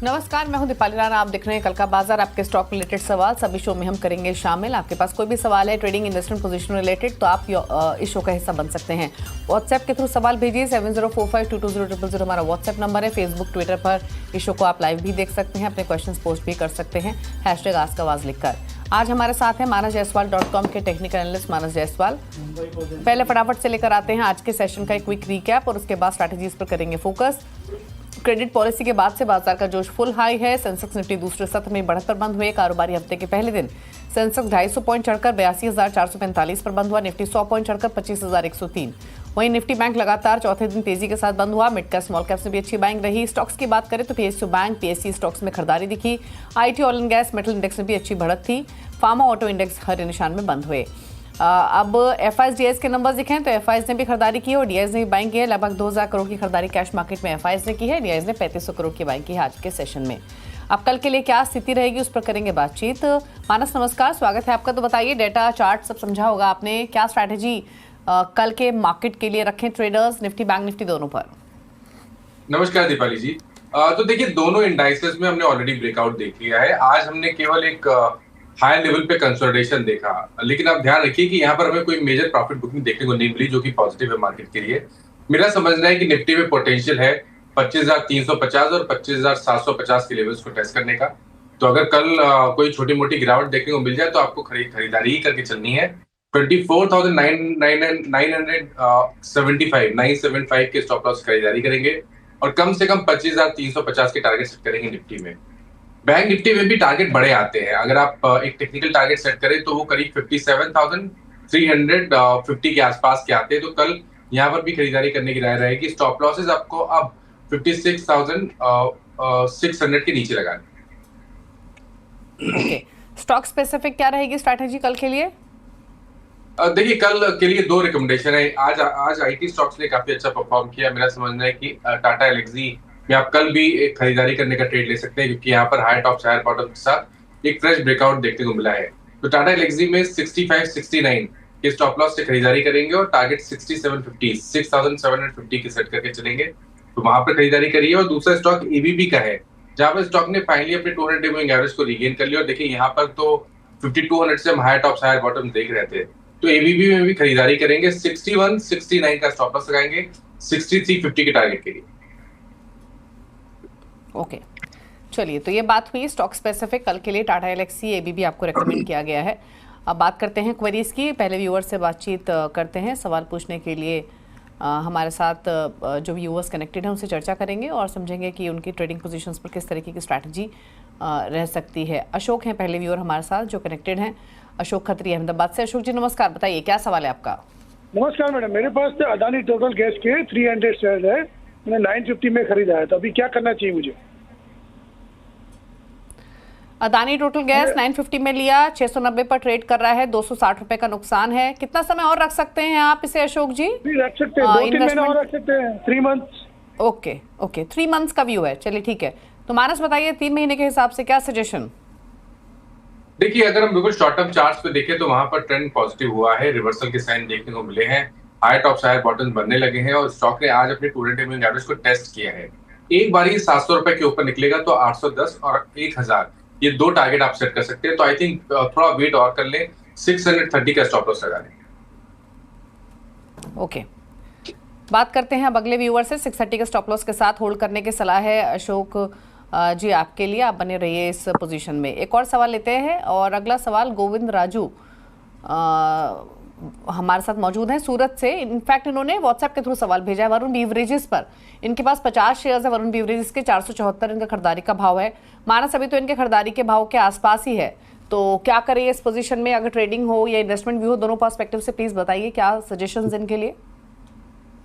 नमस्कार, मैं हूं दीपाली राणा। आप देख रहे हैं कल का बाजार। आपके स्टॉक रिलेटेड सवाल सभी शो में हम करेंगे शामिल। आपके पास कोई भी सवाल है ट्रेडिंग इन्वेस्टमेंट पोजीशन रिलेटेड तो आप इस शो का हिस्सा बन सकते हैं। व्हाट्सएप के थ्रू सवाल भेजिए 7045220000 हमारा व्हाट्सएप नंबर है। फेसबुक ट्विटर पर इस शो को आप लाइव भी देख सकते हैं, अपने क्वेश्चन पोस्ट भी कर सकते हैं #AskAwaz लिखकर। आज हमारे साथ है manasjaiswal.com के टेक्निकल एनालिस्ट मानस जायसवाल। पहले फटाफट से लेकर आते हैं आज के सेशन का एक क्विक रिकैप और उसके बाद स्ट्रैटेजीज पर करेंगे फोकस। क्रेडिट पॉलिसी के बाद से बाजार का जोश फुल हाई है। सेंसेक्स निफ्टी दूसरे सत्र में बढ़त पर बंद हुए। कारोबारी हफ्ते के पहले दिन सेंसेक्स 250 पॉइंट चढ़कर 82,445 पर बंद हुआ। निफ्टी 100 पॉइंट चढ़कर 25,103। वहीं निफ्टी बैंक लगातार चौथे दिन तेजी के साथ बंद हुआ। मिड कैप स्मॉल कैप से भी अच्छी बाइंग रही। स्टॉक्स की बात करें तो पीएसयू बैंक पीएससी स्टॉक्स में खरीदारी दिखी। IT oil and gas metal index में भी अच्छी बढ़त थी। फार्मा ऑटो इंडेक्स हरे निशान में बंद हुए। अब एफआईएस डीआईएस के नंबर्स दिखें तो एफआईएस ने भी खरीदारी की और डीआईएस ने भी बाइंग की है। लगभग 2,000 करोड़ की खरीदारी कैश मार्केट में एफआईएस ने की है। डीआईएस ने 3500 करोड़ की बाइंग की है आज के सेशन में। अब कल के लिए क्या स्थिति रहेगी उस पर करेंगे बातचीत। मानस नमस्कार, स्वागत है आपका। तो बताइए, डेटा चार्ट सब समझा होगा आपने, क्या स्ट्रैटेजी कल के मार्केट के लिए रखें ट्रेडर्स निफ्टी बैंक निफ्टी दोनों पर? नमस्कार दीपाली जी। तो देखिए, दोनों इंडाइसेस में हमने ऑलरेडी ब्रेकआउट देख लिया है। आज हमने केवल एक हाई लेवल पे कंसोलिडेशन देखा, लेकिन आप ध्यान रखिए कि यहाँ पर हमें कोई मेजर प्रॉफिट बुकिंग देखने को नहीं मिली, जो कि पॉजिटिव है मार्केट के लिए। मेरा समझना है कि निफ्टी में पोटेंशियल है 25,350 और 25,750 के लेवल्स को टेस्ट करने का। तो अगर कल कोई छोटी मोटी गिरावट देखने को मिल जाए तो आपको खरीदारी ही करके चलनी है। 975 के स्टॉप लॉस खरीदारी करेंगे और कम से कम 25,350 के टारगेट सेट करेंगे निफ्टी में। बैंक निफ्टी में भी टारगेट बड़े आते हैं। अगर आप एक टेक्निकल टारगेट सेट करें तो वो करीब 57,350 के आसपास के आते हैं। तो कल यहाँ पर भी खरीदारी करने की राय रहेगी। स्टॉप लॉसेस आपको अब 56,600 के नीचे लगाने। ओके, स्टॉक स्पेसिफिक क्या रहेगी स्ट्रैटेजी कल के लिए? देखिए, कल के लिए दो रिकमेंडेशन है। आज आईटी स्टॉक्स ने काफी अच्छा परफॉर्म किया। मेरा समझना है कि टाटा एल्क्सी में आप कल भी एक खरीदारी करने का ट्रेड ले सकते हैं, क्योंकि यहाँ पर हाई टॉप हायर बॉटम के साथ एक फ्रेश ब्रेकआउट देखने को मिला है। तो टाटा एल्क्सी में 65-69 के स्टॉप लॉस से खरीदारी करेंगे और टारगेट 6750 के सेट करके चलेंगे। तो वहां पर खरीदारी करिए। और दूसरा स्टॉक एबीबी का है, जहां पर स्टॉक ने फाइनली अपने 200 डे मूविंग एवरेज को रिगेन कर लिया। और देखिए, यहाँ पर तो 5200 से हम हाई टॉप हायर बॉटम देख रहे थे। तो एबीबी में भी खरीदारी करेंगे। 61-69 का स्टॉप लॉस लगाएंगे 6350 के टारगेट के लिए। ओके, चलिए, तो ये बात हुई स्टॉक स्पेसिफिक कल के लिए। टाटा एल्क्सी एबीबी आपको रेकमेंड किया गया है। अब बात करते हैं क्वेरीज की। पहले व्यूअर से बातचीत करते हैं। सवाल पूछने के लिए हमारे साथ जो व्यूअर्स कनेक्टेड हैं उनसे चर्चा करेंगे और समझेंगे कि उनकी ट्रेडिंग पोजीशंस पर किस तरीके की स्ट्रैटेजी रह सकती है। अशोक हैं पहले व्यूअर हमारे साथ जो कनेक्टेड हैं। अशोक खत्री अहमदाबाद से। अशोक जी नमस्कार, बताइए क्या सवाल है आपका? नमस्कार मैडम, मेरे पास तो अदानी टोटल गैस के 300 शेयर है। मैंने 950 में खरीदा है, तो अभी क्या करना चाहिए मुझे? अदानी टोटल गैस 950 में लिया, 690 पर ट्रेड कर रहा है, 260 रुपए का नुकसान है। कितना समय और रख सकते हैं आप इसे अशोक जी? रख सकते हैं, 2-3 महीने और रख सकते हैं, 3 मंथ्स। ओके, 3 मंथ्स का व्यू है। चलिए ठीक है। तो मानस बताइए 3 महीने के हिसाब से क्या सजेशन? देखिए, अगर हम बिल्कुल शॉर्ट टर्म चार्ट्स पे देखें तो वहां पर ट्रेंड पॉजिटिव हुआ है। रिवर्सल के साइन देखने को मिले हैं। हाई टॉप हायर बॉटम बनने लगे हैं और स्टॉक ने आज अपने 200 डे मूविंग एवरेज को टेस्ट किया है। एक बार ही 700 रुपए के ऊपर निकलेगा तो 810 और 1000 ये दो टारगेट आप सेट कर सकते हैं। तो आई थिंक थोड़ा वेट और कर लें। 630 का स्टॉप लॉस लगा लें। ओके, बात करते हैं अब अगले व्यूअर से। 630 के स्टॉप लॉस के साथ होल्ड करने की सलाह है अशोक जी आपके लिए। आप बने रहिए इस पोजीशन में। एक और सवाल लेते हैं और अगला सवाल गोविंद राजू हमारे साथ मौजूद हैं सूरत से। इनफैक्ट इन्होंने व्हाट्सएप के थ्रू सवाल भेजा है वरुण बीवरेजेस पर। इनके पास 50 शेयर्स है वरुण बीवरेजेस के, 474 इनका खरीदारी का भाव है। मानस अभी तो इनके खरीदारी के भाव के आसपास ही है, तो क्या करें इस पोजीशन में? अगर ट्रेडिंग हो या इन्वेस्टमेंट व्यू हो, दोनों पर्सपेक्टिव से प्लीज बताइए क्या सजेशंस इनके लिए।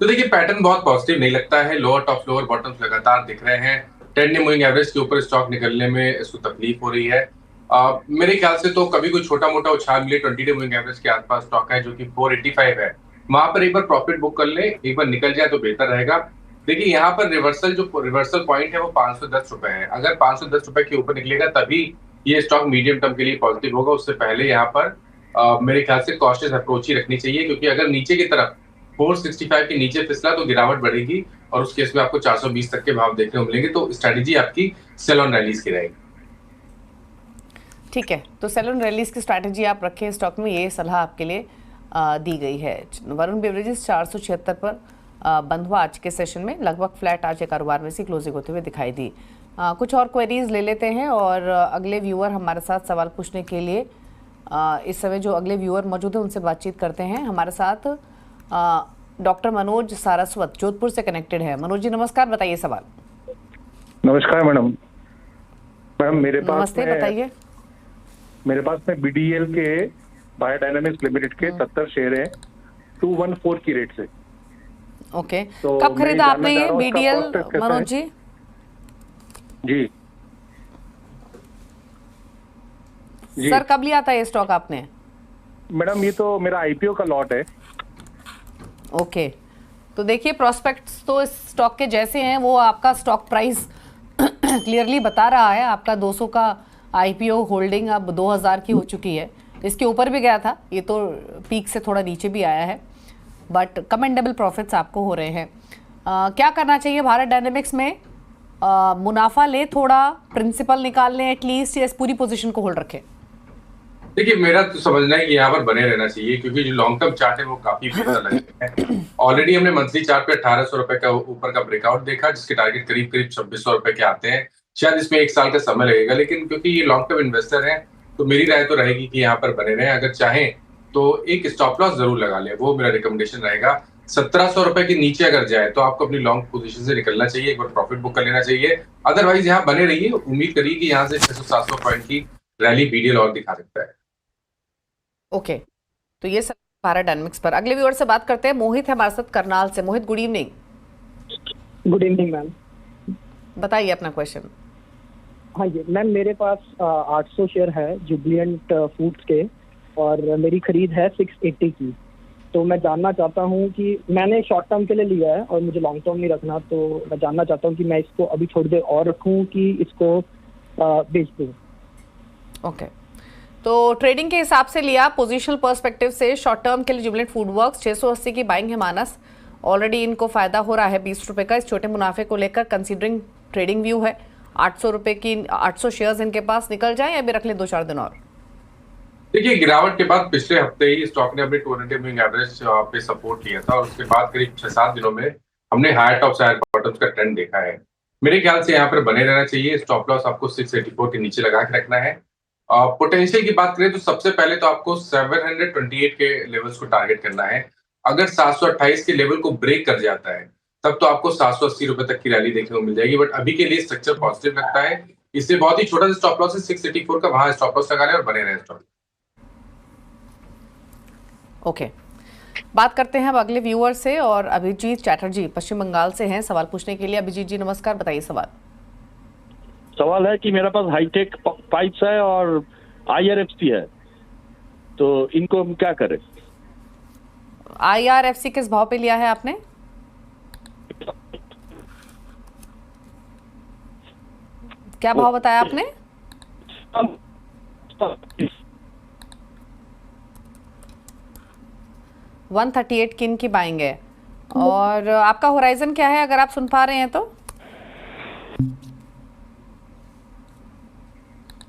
तो देखिए, पैटर्न बहुत पॉजिटिव नहीं लगता है। लोअर टॉप लोअर बॉटम्स लगातार दिख रहे हैं। 10 डे मूविंग एवरेज के ऊपर स्टॉक निकलने में इसको तकलीफ हो रही है। मेरे ख्याल से तो कभी कोई छोटा मोटा उछाल मिले 20 डे मूविंग एवरेज के आसपास स्टॉक है, जो कि 485 है, वहां पर एक बार प्रॉफिट बुक कर ले, एक बार निकल जाए तो बेहतर रहेगा। देखिए, यहाँ पर रिवर्सल पॉइंट है वो 510 रुपए है। अगर 510 रुपए के ऊपर निकलेगा तभी ये स्टॉक मीडियम टर्म के लिए पॉजिटिव होगा। उससे पहले यहाँ पर मेरे ख्याल से कॉशियस अप्रोच ही रखनी चाहिए, क्योंकि अगर नीचे की तरफ 465 के नीचे फिसला तो गिरावट बढ़ेगी और उस केस में आपको 420 तक के भाव देखने को मिलेंगे। तो स्ट्रेटेजी आपकी सेल ऑन रैलीज की रहेगी। ठीक है, तो सेल ऑन रैलीज की स्ट्रैटेजी आप रखें स्टॉक में, ये सलाह आपके लिए दी गई है। वरुण बेवरेजेस 476 पर बंद हुआ आज के सेशन में, लगभग फ्लैट आज के कारोबार में से क्लोजिंग होते हुए दिखाई दी। कुछ और क्वेरीज ले लेते हैं और अगले व्यूअर हमारे साथ सवाल पूछने के लिए इस समय जो अगले व्यूअर मौजूद है उनसे बातचीत करते हैं। हमारे साथ डॉक्टर मनोज सारस्वत जोधपुर से कनेक्टेड है। मनोज जी नमस्कार, बताइए सवाल। नमस्कार मैडम। मैडम मेरे पास नमस्ते, बताइए। मेरे पास में बीडीएल के बायोडायनामिक्स लिमिटेड के 70 शेयर है 214 की रेट से। ओके, तो कब खरीदा आपने ये बीडीएल मनोज जी? जी जी सर कब लिया था ये स्टॉक आपने? मैडम ये तो मेरा आईपीओ का लॉट है। ओके, तो देखिए प्रोस्पेक्ट्स तो इस स्टॉक के जैसे हैं, वो आपका स्टॉक प्राइस क्लियरली बता रहा है। आपका 200 का आईपीओ होल्डिंग अब 2000 की हो चुकी है, इसके ऊपर भी गया था, ये तो पीक से थोड़ा नीचे भी आया है, बट कमेंडेबल प्रॉफिट्स आपको हो रहे हैं। क्या करना चाहिए भारत डायनेमिक्स में? मुनाफा ले, थोड़ा प्रिंसिपल निकाल लें एटलीस्ट, या इस पूरी पोजीशन को होल्ड रखें? देखिए मेरा तो समझना है कि यहाँ पर बने रहना चाहिए, क्योंकि जो लॉन्ग टर्म चार्ट है वो काफी बेहतर लग रहे हैं। ऑलरेडी हमने मंथली चार्ट पे 1800 रुपए का ऊपर का ब्रेकआउट देखा, जिसके टारगेट करीब करीब 2600 रुपए के आते हैं। शायद इसमें 1 साल का समय लगेगा, लेकिन क्योंकि ये लॉन्ग टर्म इन्वेस्टर है तो मेरी राय तो रहेगी कि यहाँ पर बने रहें। अगर चाहें तो एक स्टॉप लॉस जरूर लगा लें, वो मेरा रिकमेंडेशन रहेगा। 1700 रुपए के नीचे अगर जाए तो आपको अपनी लॉन्ग पोजीशन से निकलना चाहिए, एक बार प्रॉफिट बुक कर लेना चाहिए। अदरवाइज यहाँ बने रहिए, उम्मीद करिए कि यहाँ से 600-700 पॉइंट की रैली बीडीएल और दिखा सकता है। ओके, तो ये सब भारत डायनेमिक्स पर। अगले व्यूअर से बात करते हैं, मोहित है हमारे साथ करनाल से। Mohit good evening. Good evening ma'am. बताइए अपना क्वेश्चन। हाँ जी मैम, मेरे पास 800 शेयर है जुबिलिएंट फूड्स के और मेरी खरीद है 680 की। तो मैं जानना चाहता हूँ कि मैंने शॉर्ट टर्म के लिए लिया है और मुझे लॉन्ग टर्म नहीं रखना, तो मैं जानना चाहता हूँ कि मैं इसको अभी थोड़ी देर और रखूँ कि इसको बेच दूँ। ओके, तो ट्रेडिंग के हिसाब से लिया, पोजिशनल पर्सपेक्टिव से शॉर्ट टर्म के लिए जुबिलेंट फूड वर्क्स 680 की बाइंग है मानस। ऑलरेडी इनको फायदा हो रहा है 20 रुपए का इस छोटे मुनाफे को लेकर। कंसीडरिंग ट्रेडिंग व्यू है 800 रुपए की 800 शेयर्स इनके पास, निकल जाए या भी रख ले 2-4 दिन और? देखिए गिरावट के बाद पिछले हफ्ते ही स्टॉक ने अपने 200 मूविंग एवरेज पे सपोर्ट लिया था और उसके बाद करीब 6-7 दिनों में हमने हायर टॉप्स हायर बॉटम्स का ट्रेंड देखा है। मेरे ख्याल से यहाँ पर बने रहना चाहिए। स्टॉप लॉस आपको 684 के नीचे लगा के रखना है। पोटेंशियल की बात करें तो सबसे पहले तो आपको 728 के लेवल्स को टारगेट करना है। अगर 728 के लेवल को ब्रेक कर जाता है तब तो आपको 780 रुपए तक की रैली देखने को मिल जाएगी, बट अभी के लिए स्ट्रक्चर पॉजिटिव लगता है। इससे बहुत ही छोटा सा स्टॉप लॉस है 684 का, वहां स्टॉप लॉस लगा लें और बने रहे स्टॉक। ओके, बात करते हैं अब अगले व्यूअर से और अभिजीत चैटर्जी पश्चिम बंगाल से हैं सवाल पूछने के लिए। अभिजीत जी नमस्कार, बताइए सवाल। सवाल है कि मेरे पास हाईटेक पाइप्स है और आईआरएफसी है, तो इनको हम क्या करें? आईआरएफसी किस भाव पे लिया है आपने? क्या भाव बताया आपने? 138 की इनकी बाइंग है। और आपका होराइजन क्या है अगर आप सुन पा रहे हैं तो?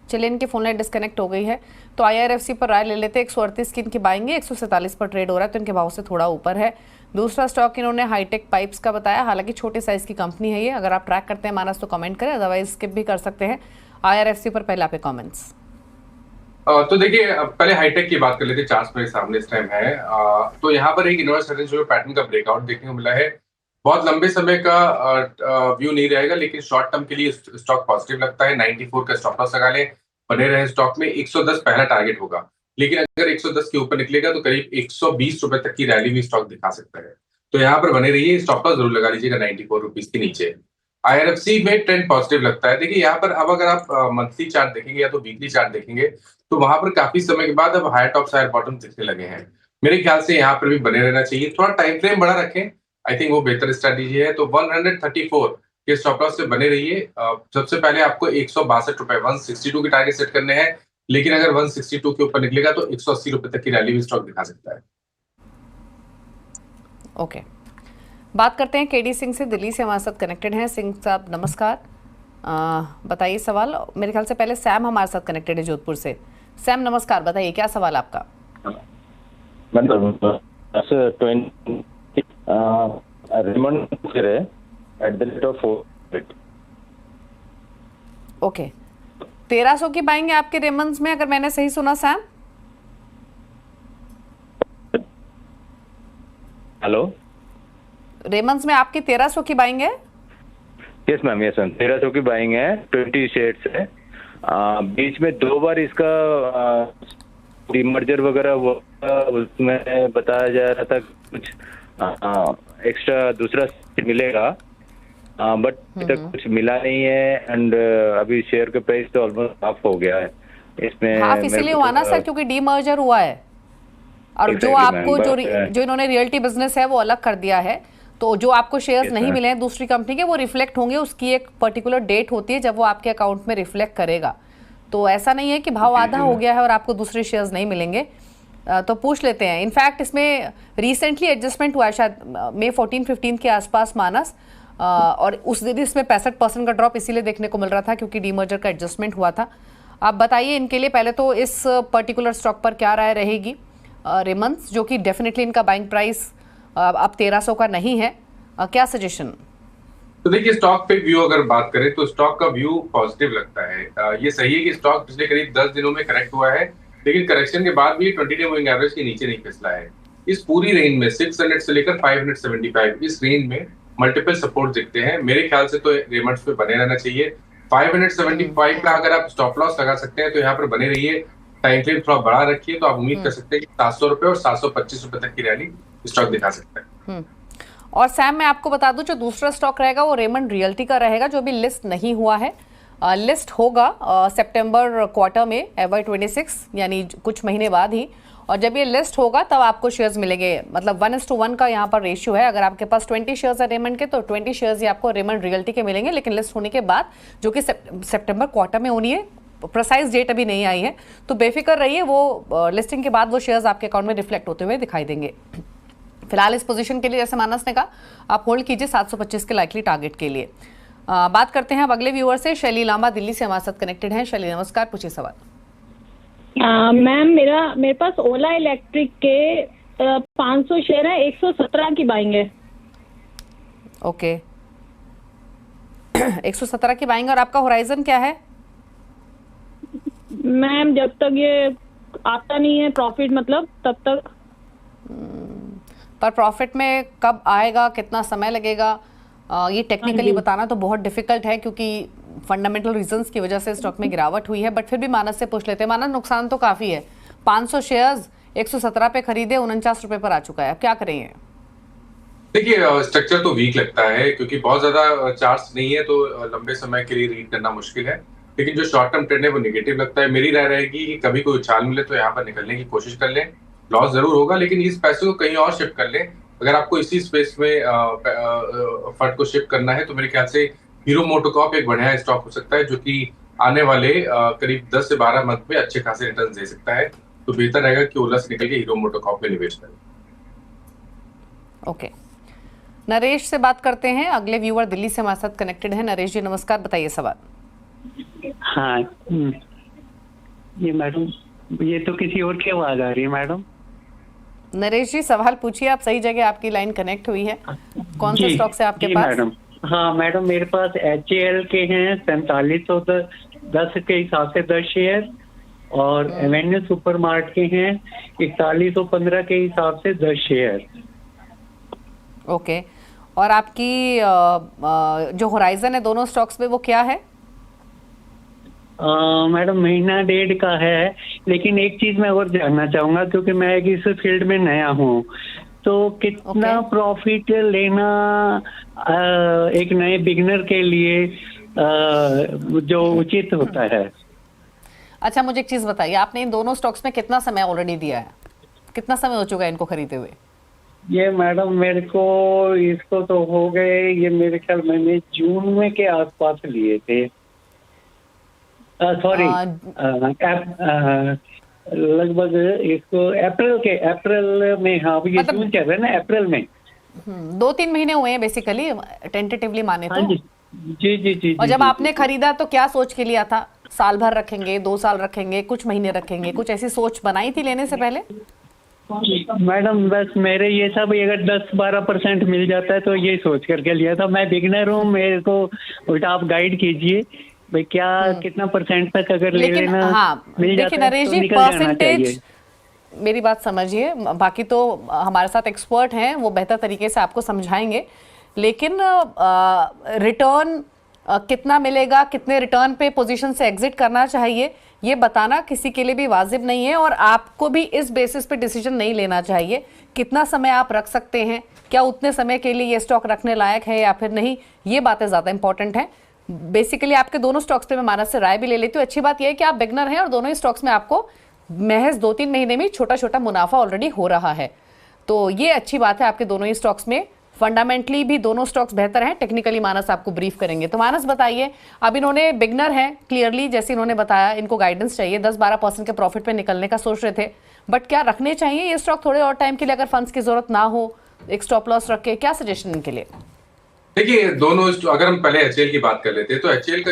चलिए, इनकी फोन लाइन डिस्कनेक्ट हो गई है, तो आईआरएफसी पर राय ले लेते हैं। 138 की इनकी बाइंग है, 147 पर ट्रेड हो रहा है, तो इनके भाव से थोड़ा ऊपर है। दूसरा स्टॉक इन्होंने हाईटेक पाइप्स का बताया, हालांकि छोटे साइज की कंपनी है ये। अगर आप ट्रैक करते हैं मानस तो कमेंट करें, अदरवाइज स्किप भी कर सकते हैं। आईआरएफसी पर पहले आपके कमेंट्स। तो देखिए पहले हाईटेक की बात कर लेते हैं। चार्ट्स मेरे सामने इस टाइम है। तो यहाँ पर एक इनवर्स जो पैटर्न का ब्रेकआउट देखने को मिला है। बहुत लंबे समय का व्यू नहीं रहेगा, लेकिन शॉर्ट टर्म के लिए स्टॉक पॉजिटिव लगता है। 94 का स्टॉप लॉस लगा लें, बने रहे स्टॉक में। 110 पहला टारगेट होगा, लेकिन अगर 110 के ऊपर निकलेगा तो करीब 120 रुपए तक की रैली भी स्टॉक दिखा सकता है। तो यहाँ पर बने रहिए, स्टॉप लॉस जरूर लगा लीजिएगा 94 रुपीज के नीचे। आईआरएफसी में ट्रेंड पॉजिटिव लगता है। देखिए यहाँ पर अब अगर आप मंथली चार्ट देखेंगे या तो वीकली चार्ट देखेंगे तो वहां पर काफी समय के बाद अब हायर टॉप्स हायर बॉटम दिखने लगे हैं। मेरे ख्याल से यहाँ पर भी बने रहना चाहिए। थोड़ा टाइम फ्रेम बड़ा रखें, आई थिंक वो बेहतर स्ट्रेटेजी है। तो 134 के स्टॉप लॉस से बने रहिए। सबसे पहले आपको 162 रुपए 162 के टारगेट सेट करने हैं, लेकिन अगर 162 के ऊपर निकलेगा तो 180 रुपए तक की रैली भी स्टॉक दिखा सकता है। ओके, बात करते हैं केडी सिंह से, दिल्ली से हमारे साथ कनेक्टेड हैं। सिंह साहब नमस्कार, बताइए सवाल। मेरे ख्याल से पहले सैम हमारे साथ कनेक्टेड है जोधपुर से। सैम नमस्कार, बताइए क्या सवाल आपका। ओके, 1300 की बाइंग आपके रेमंड्स में, अगर मैंने सही सुना सैम। हेलो, रेमंड्स में आपकी 1300 की बाइंग है। यस मैम, 1300 की बाइंग है, 20 शेयर्स है। बीच में 2 बार इसका डीमर्जर वगैरह हुआ, उसमें बताया जा रहा था कुछ एक्स्ट्रा दूसरा मिलेगा, बट अभी तक कुछ मिला नहीं है। एंड अभी शेयर का प्राइस तो ऑलमोस्ट हाफ हो गया है इसमें। हाफ इसीलिए हुआ ना सर क्योंकि डीमर्जर हुआ है, और जो आपको जो इन्होंने रियल्टी बिजनेस है वो अलग कर दिया है, तो जो आपको शेयर्स नहीं मिले हैं दूसरी कंपनी के वो रिफ्लेक्ट होंगे, उसकी एक पर्टिकुलर डेट होती है जब वो आपके अकाउंट में रिफ्लेक्ट करेगा। तो ऐसा नहीं है कि भाव आधा हो गया है और आपको दूसरे शेयर्स नहीं मिलेंगे। तो पूछ लेते हैं। इनफैक्ट इसमें रिसेंटली एडजस्टमेंट हुआ है शायद मई 14-15 के आसपास मानस, और उस दिन इसमें 65% का ड्रॉप इसीलिए देखने को मिल रहा था क्योंकि डीमर्जर का एडजस्टमेंट हुआ था। आप बताइए इनके लिए पहले तो इस पर्टिकुलर स्टॉक पर क्या राय रहेगी। रेमंड्स जो कि डेफिनेटली इनका बाइंग प्राइस अब 1300 का नहीं है, क्या सजेशन। तो देखिए, स्टॉक पे व्यू अगर बात करें तो स्टॉक का व्यू पॉजिटिव लगता है। ये सही है कि स्टॉक पिछले करीब 10 दिनों में करेक्ट हुआ है, लेकिन करेक्शन के बाद भी 20 डे मूविंग एवरेज के नीचे नहीं फिसला है। इस पूरी रेंज में 600 से लेकर 575 इस रेंज में मल्टीपल सपोर्ट दिखते हैं। मेरे ख्याल से तो रेमंड्स पे बने रहना चाहिए। 575 का अगर आप स्टॉप लॉस लगा सकते हैं तो यहाँ पर बने रहिए। टाइम फ्रेम थोड़ा बड़ा रखिए तो आप उम्मीद कर सकते हैं कि 700 रुपए और 725 रुपए तक की रैली स्टॉक दिखा सकता है। और सैम मैं आपको बता दूं जो दूसरा स्टॉक रहेगा वो रेमंड रियल्टी का रहेगा, जो भी लिस्ट नहीं हुआ है। लिस्ट होगा सितंबर क्वार्टर में FY26 यानी कुछ महीने बाद ही, और जब ये लिस्ट होगा तब आपको शेयर्स मिलेंगे। मतलब 1:1 का यहाँ पर रेशियो है। अगर आपके पास 20 शेयर्स है रेमंड के तो 20 शेयर्स ही आपको रेमंड रियल्टी के मिलेंगे, लेकिन लिस्ट होने के बाद जो कि सितंबर क्वार्टर में होनी है, प्रिसाइज डेट अभी नहीं आई है, तो बेफिक्र रहिए, वो लिस्टिंग के बाद वो शेयर्स आपके अकाउंट में रिफ्लेक्ट होते हुए दिखाई देंगे। फिलहाल इस पोजीशन के लिए जैसे मानस ने कहा आप होल्ड कीजिए 725 के लाइकली टारगेट के लिए। बात करते हैं अब अगले व्यूअर से। शैली लांबा दिल्ली से हमारे साथ कनेक्टेड हैं। शैली नमस्कार, पूछिए सवाल। मैम मेरे पास ओला इलेक्ट्रिक के 500 शेयर है, 117 की बाइंग है। ओके 117 की बाइंग, और आपका होराइजन क्या है। मैम जब तक ये आता नहीं है प्रॉफिट, मतलब तब तक। पर प्रॉफिट में कब आएगा, कितना समय लगेगा, ये टेक्निकली बताना तो बहुत डिफिकल्ट है क्योंकि फंडामेंटल रीजंस की वजह से स्टॉक में गिरावट हुई है। बट फिर भी मानस से पूछ लेते हैं। मानस नुकसान तो काफी है, 500 शेयर्स 117 पे खरीदे, 49 रुपए पर आ चुका है, अब क्या करेंगे। देखिए, स्ट्रक्चर तो वीक लगता है क्योंकि बहुत ज्यादा चार्ट्स नहीं है तो लंबे समय के लिए रीड करना मुश्किल है, लेकिन जो शॉर्ट टर्म ट्रेंड है वो नेगेटिव लगता है। मेरी राय रहेगी कि कभी कोई उछाल मिले तो यहाँ पर निकलने की कोशिश कर लें। लॉस जरूर होगा लेकिन इस पैसे को कहीं और शिफ्ट कर लें। अगर आपको इसी स्पेस में फंड को शिफ्ट करना है तो मेरे ख्याल से हीरो मोटोकॉर्प एक बढ़िया स्टॉक हो सकता है जो कि आने वाले करीब 10 से 12 मंथ में अच्छे खासे रिटर्न दे सकता है। तो बेहतर रहेगा कि ओला से निकल के हीरो मोटोकॉर्प में निवेश करें। ओके, नरेश से बात करते हैं। अगले व्यूअर दिल्ली से हमारे साथ कनेक्टेड है। नरेश जी नमस्कार, बताइए सवाल। हाँ ये मैडम, ये तो किसी और की आवाज आ रही है मैडम। नरेश जी सवाल पूछिए, आप सही जगह, आपकी लाइन कनेक्ट हुई है। कौन से स्टॉक से आपके पास। मैडम हाँ मैडम, मेरे पास HAL के हैं 4710 के हिसाब से 10 शेयर, और एवेन्यू सुपरमार्ट के हैं 4115 के हिसाब से 10 शेयर। ओके, और आपकी जो होराइजन है दोनों स्टॉक्स में वो क्या है। मैडम महीना डेढ़ का है, लेकिन एक चीज मैं और जानना चाहूंगा क्योंकि मैं इस फील्ड में नया हूँ, तो कितना प्रॉफिट लेना एक नए बिगनर के लिए जो उचित होता है। अच्छा मुझे एक चीज बताइए, आपने इन दोनों स्टॉक्स में कितना समय ऑलरेडी दिया है, कितना समय हो चुका है इनको खरीदे हुए। ये मैडम मेरे को इसको तो हो गए, ये मेरे ख्याल मैंने जून में के आसपास लिए थे। सॉरी लगभग इसको अप्रैल में। हाँ ये जून चल रहा है ना, अप्रैल में। 2-3 महीने हुए हैं बेसिकली, टेंटेटिवली माने हाँ तो। जी जी जी जी और जी, जब जी, आपने खरीदा तो क्या सोच के लिया था? साल भर रखेंगे, 2 साल रखेंगे, कुछ महीने रखेंगे, कुछ ऐसी सोच बनाई थी लेने से पहले? मैडम बस मेरे ये सब अगर 10-12% मिल जाता है तो यही सोच करके लिया था। मैं बिगनर हूँ, मेरे को उल्टा आप गाइड कीजिए भाई क्या कितना परसेंट तक अगर ले लेकिन लेना हाँ, मिल देखिए जाता है नरेश तो जी, निकल जाना परसेंटेज, चाहिए। मेरी बात समझिए, बाकी तो हमारे साथ एक्सपर्ट हैं, वो बेहतर तरीके से आपको समझाएंगे। लेकिन रिटर्न कितना मिलेगा, कितने रिटर्न पे पोजीशन से एग्जिट करना चाहिए, ये बताना किसी के लिए भी वाजिब नहीं है, और आपको भी इस बेसिस पे डिसीजन नहीं लेना चाहिए। कितना समय आप रख सकते हैं, क्या उतने समय के लिए ये स्टॉक रखने लायक है या फिर नहीं, ये बातें ज़्यादा इंपॉर्टेंट हैं। बेसिकली आपके दोनों स्टॉक्स पे मैं मानस से राय भी ले लेती हूँ। अच्छी बात यह है कि आप बिगनर हैं और दोनों ही स्टॉक्स में आपको महज 2-3 महीने में छोटा छोटा मुनाफा ऑलरेडी हो रहा है, तो ये अच्छी बात है आपके दोनों ही स्टॉक्स में। फंडामेंटली भी दोनों स्टॉक्स बेहतर हैं, टेक्निकली मानस आपको ब्रीफ करेंगे। तो मानस बताइए, अब इन्होंने बिगनर हैं क्लियरली, जैसे इन्होंने बताया इनको गाइडेंस चाहिए, 10-12% के प्रॉफिट पे निकलने का सोच रहे थे, बट क्या रखने चाहिए ये स्टॉक थोड़े और टाइम के लिए, अगर फंड्स की जरूरत ना हो, एक स्टॉप लॉस रख के, क्या सजेशन इनके लिए? देखिए दोनों, अगर हम पहले एचएल की बात कर लेते हैं तो एचएल का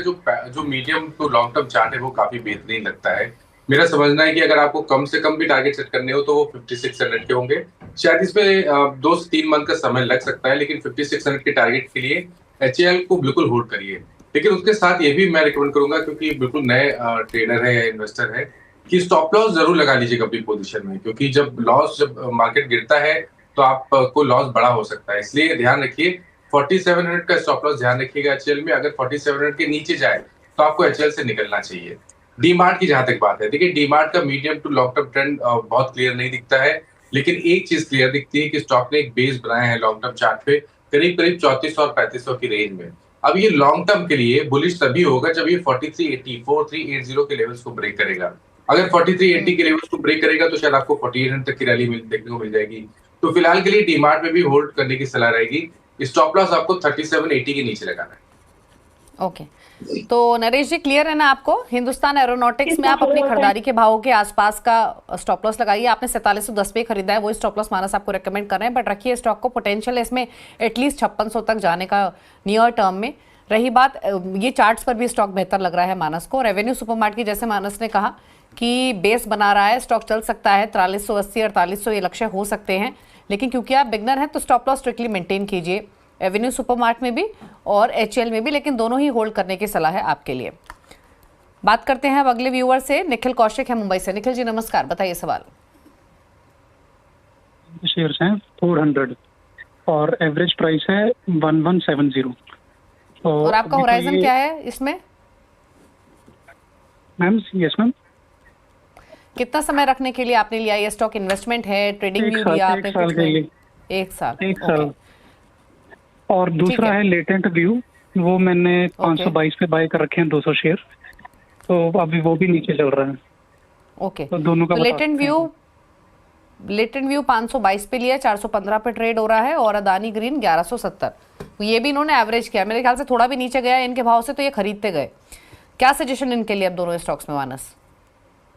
जो medium to long term chart है वो काफी बेहतरीन लगता है। मेरा समझना है कि अगर आपको कम से कम भी टारगेट सेट करने हो तो वो 5600 के होंगे। शायद इसमें 2 से 3 मंथ का समय लग सकता है, लेकिन 5600 के टारगेट के लिए एचएल को बिल्कुल होल्ड करिए। लेकिन उसके साथ ये भी मैं रिकमेंड करूंगा, क्योंकि बिल्कुल नए ट्रेडर है या इन्वेस्टर है, कि स्टॉप लॉस जरूर लगा लीजिएगा अपनी पोजीशन में, क्योंकि जब मार्केट गिरता है तो आपको लॉस बड़ा हो सकता है। इसलिए ध्यान रखिए 4700 का स्टॉप लॉस ध्यान रखिएगा एचएल में। अगर 4700 के नीचे जाए तो आपको एचएल से निकलना चाहिए। डीमार्ट की जहां तक बात है, देखिए डीमार्ट का medium to long term trend बहुत क्लियर नहीं दिखता है, लेकिन एक चीज क्लियर दिखती है कि स्टॉक ने एक बेस बनाया है लॉन्ग टर्म चार्ट पे करीब करीब 3400 और 3500 की रेंज में। अब ये लॉन्ग टर्म के लिए बुलिश तभी होगा जब ये 4380 के लेवल्स को ब्रेक करेगा। अगर 4380 के लेवल्स को ब्रेक करेगा तो शायद आपको 4800 तक की रैली देखने को मिल जाएगी। तो फिलहाल के लिए डीमार्ट में भी होल्ड करने की सलाह रहेगी। स्टॉप लॉस आपको 3780 के नीचे लगाना है। ओके, तो नरेश जी क्लियर है ना आपको? हिंदुस्तान एरोनॉटिक्स में आप अपनी खरीदारी के भावों के आसपास का स्टॉप लॉस लगाइए। आपने 4710 पे खरीदा है, वही स्टॉप लॉस मानस आपको रेकमेंड कर रहे हैं, बट रखिए स्टॉक को, पोटेंशियल है इसमें एटलीस्ट 5600 तक जाने का नियर टर्म में। रही बात, ये चार्ट्स पर भी स्टॉक बेहतर लग रहा है मानस को। रेवेन्यू सुपरमार्ट की, जैसे मानस ने कहा कि बेस बना रहा है, स्टॉक चल सकता है, 4380 4800 ये लक्ष्य हो सकते हैं, लेकिन क्योंकि आप बिगनर हैं तो स्टॉप लॉस स्ट्रिक्टली मेंटेन कीजिए, एवेन्यू सुपरमार्ट में भी और एचएल में भी, लेकिन दोनों ही होल्ड करने की सलाह है आपके लिए। बात करते हैं अब अगले व्यूअर से, निखिल कौशिक है मुंबई से। निखिल जी नमस्कार, बताइए सवाल। शेयर्स हैं 400 और एवरेज प्राइस है 1170। और आपका होराइजन क्या है इसमें? Ma'am yes ma'am. कितना समय रखने के लिए आपने लिया ये स्टॉक? इन्वेस्टमेंट है, ट्रेडिंग व्यू लिया आपने? 1 साल के लिए। 1 साल। 1 साल। और दूसरा है लेटेंट व्यू, वो मैंने 522 पे बाय कर रखे हैं 200 शेयर, तो अभी वो भी नीचे चल रहा है। ओके, तो दोनों का लेटेंट व्यू 522 पे लिया, 415 पे ट्रेड हो रहा है, और अदानी ग्रीन 1170। ये भी इन्होंने एवरेज किया, मेरे ख्याल से थोड़ा भी नीचे गया इनके भाव से तो ये खरीदते गए। क्या सजेशन इनके लिए अब दोनों स्टॉक्स में मानस?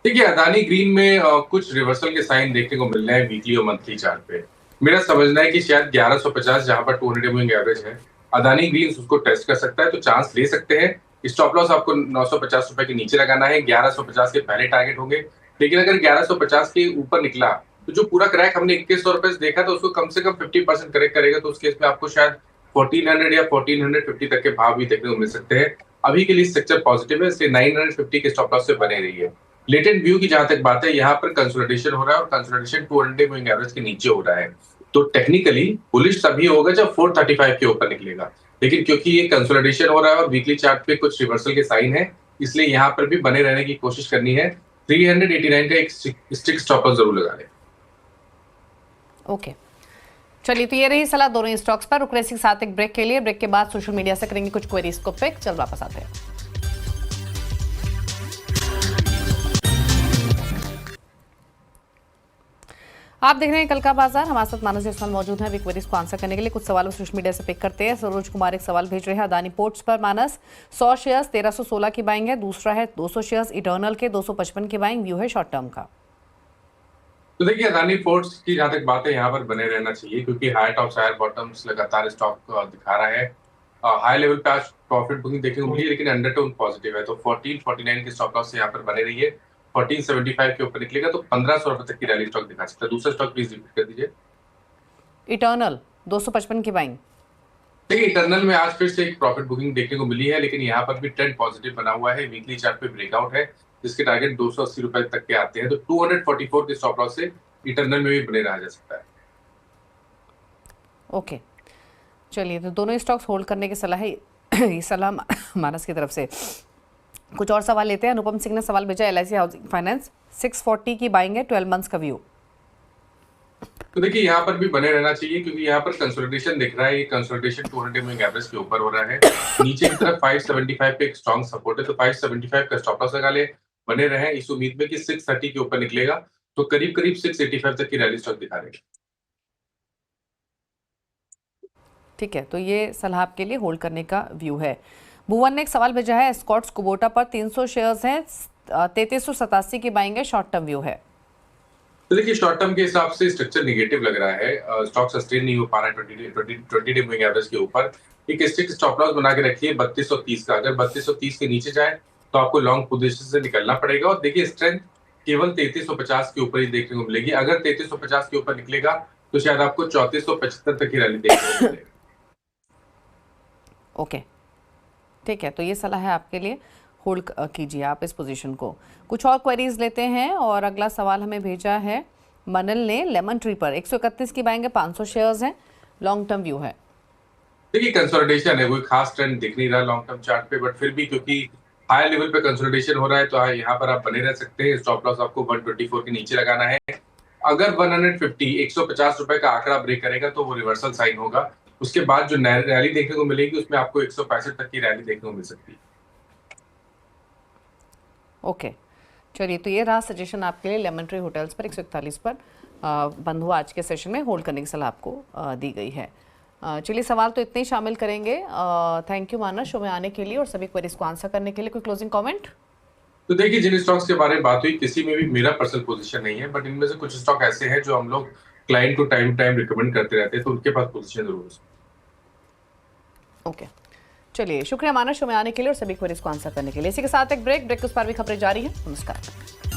देखिए अदानी ग्रीन में कुछ रिवर्सल के साइन देखने को मिल रहे हैं वीकली और मंथली चार्ट पे। मेरा समझना है कि शायद 1150 जहां पर 200 मूविंग एवरेज है, अदानी ग्रीन उसको टेस्ट कर सकता है, तो चांस ले सकते हैं। स्टॉप लॉस आपको 950 रुपए के नीचे लगाना है, 1150 के पहले टारगेट होंगे। लेकिन अगर 1150 के ऊपर निकला तो जो पूरा क्रैक हमने 2100 रुपए से देखा, तो उसको कम से कम 50% करेक्ट करेगा, तो उस केस में आपको शायद 1400 या 1450 तक के भाव भी देखने को मिल सकते हैं। अभी के लिए स्ट्रक्चर पॉजिटिव है, इसलिए 950 के स्टॉप लॉस से बने रही है। लेटेंट व्यू की जहां तक बात है, यहाँ पर कंसोलिडेशन हो रहा है और कंसोलिडेशन 200 मूविंग एवरेज के नीचे हो रहा है, तो टेक्निकली बुलिश तभी होगा जब 435 के ऊपर निकलेगा। लेकिन क्योंकि ये कंसोलिडेशन हो रहा है और वीकली चार्ट पे कुछ रिवर्सल के साइन है, इसलिए यहाँ पर भी बने रहने की कोशिश करनी है। 389 का एक स्ट्रिक्ट स्टॉप लॉस जरूर लगा लें। ओके, चलिए, तो ये रही सलाह दोनों ही स्टॉक्स पर। रुक रहे इसी के साथ एक ब्रेक के लिए। ब्रेक के बाद सोशल मीडिया से करेंगे कुछ क्वेरीज को पिक। चल वापस आते हैं। आप देख रहे हैं कल का बाजार, हमारे साथ मानस जायसवाल मौजूद हैं अभी क्वेरीज को आंसर करने के लिए। कुछ सवाल सोशल मीडिया से पिक करते हैं। सरोज कुमार एक सवाल भेज रहे हैं अदानी पोर्ट्स पर। मानस 100 शेयर्स 1316 की बाइंग है, दूसरा है 200 शेयर्स इटर्नल के 255 की बाइंग, व्यू है शॉर्ट टर्म का। तो देखिए अदानी पोर्ट्स की जहां तक बात है यहाँ पर बने रहना चाहिए, क्योंकि हाई टॉप्स हायर बॉटम्स लगातार स्टॉक दिखा रहा है। हाई लेवल पे आज प्रॉफिट बुकिंग देखने को मिली, लेकिन अंडरटोन पॉजिटिव है, तो 1449 के स्टॉप लॉस से यहाँ पर बने रही है। 1475 के ऊपर निकलेगा तो 1500 रुपए तक की रैली स्टॉक दिखा सकता है। दूसरा स्टॉक प्लीज रिपीट कर दीजिए। इटर्नल 255 की बाइंग। देखिए इटर्नल में आज फिर से एक प्रॉफिट बुकिंग देखने को मिली है, लेकिन यहाँ पर भी ट्रेंड पॉजिटिव बना हुआ है। वीकली चार्ट पे ब्रेकआउट है, जिसके टारगेट 280 रुपए तक के आते हैं, तो 244 के स्टॉप लॉस से इटर्नल में भी बने रहा जा सकता है। ओके, चलिए, तो दोनों स्टॉक्स होल्ड करने की सलाह है, ये सलाह मानस की तरफ से। कुछ और सवाल लेते हैं। अनुपम सिंह ने सवाल भेजा, LIC हाउसिंग फाइनेंस 640 की बाइंग है, 12 मंथ्स का व्यू। तो देखिए यहाँ पर भी बने रहना चाहिए, क्योंकि यहाँ पर कंसोलिडेशन दिख रहा है। ये कंसोलिडेशन 200 मूविंग एवरेज के ऊपर हो रहा है। नीचे की तरफ 575 पे एक स्ट्रॉन्ग सपोर्ट है, तो 575 का स्टॉप लॉस लगा ले, बने रहे इस उम्मीद में कि 630 के ऊपर निकलेगा तो करीब करीब 685 तक की रैली स्टॉक दिखा देगा। ठीक है, तो ये सलाह आपके लिए होल्ड करने का व्यू है। भुवन ने एक सवाल भेजा है, एस्कॉर्ट्स कुबोटा पर 300 शेयर्स हैं, 3387 की बाइंग है, शॉर्ट टर्म व्यू है। तो देखिए शॉर्ट टर्म के हिसाब से स्ट्रक्चर नेगेटिव लग रहा है। स्टॉक सस्टेन नहीं हो पा रहा है 20 डे मूविंग एवरेज के ऊपर। एक स्ट्रिक्ट स्टॉप लॉस बना के रखिए 3230 का। अगर 3230 के नीचे जाए तो आपको लॉन्ग पोजीशन से निकलना पड़ेगा। और देखिए स्ट्रेंथ केवल 3350 के ऊपर ही देखने को मिलेगी। अगर 3350 के ऊपर निकलेगा तो शायद आपको 3475 तक की रैली देखने को मिलेगी। ओके, ठीक है, तो ये सलाह है आपके लिए, होल्ड कीजिए आप इस पोजीशन को। कुछ और क्वेरीज लेते हैं, और अगला सवाल हमें भेजा है मनल ने लेमन ट्री पर 131 की बाइंग है, 500 शेयर्स हैं, लॉन्ग टर्म व्यू है। देखिए कंसोलिडेशन है, कोई खास ट्रेंड दिख नहीं रहा लॉन्ग टर्म चार्ट पे, बट फिर भी क्योंकि हाई लेवल पे कंसोलिडेशन हो रहा है तो यहाँ पर आप बने रह सकते हैं। स्टॉप लॉस आपको 124 के नीचे लगाना है। अगर 150 रुपए का आंकड़ा ब्रेक करेगा तो वो रिवर्सल साइन होगा। उसके बाद जो रैली देखने को मिलेगी उसमें आपको 165 तक की रैली देखने को मिल सकती है। ओके, चलिए, तो ये रहा सजेशन आपके लिए। लेमन ट्री होटल्स पर 141 पर बंद हुआ आज के सेशन में, होल्ड करने की सलाह आपको दी गई है। चलिए, सवाल तो इतने ही शामिल करेंगे। थैंक यू मानस शो में आने के लिए और सभी क्वेरीज को आंसर करने के लिए। कोई क्लोजिंग कमेंट? तो देखिए जिन स्टॉक्स के बारे में बात हुई, किसी में भी मेरा पर्सनल पोजीशन नहीं है, बट इनमें से कुछ स्टॉक ऐसे हैं जो हम लोग क्लाइंट को टाइम टाइम रिकमेंड करते रहते हैं, तो उनके पास पोजीशन जरूर है। ओके, चलिए, शुक्रिया मानस शो में आने के लिए और सभी क्वेरीज को आंसर करने के लिए। इसी के साथ एक ब्रेक के उस पर भी खबरें जारी हैं। नमस्कार।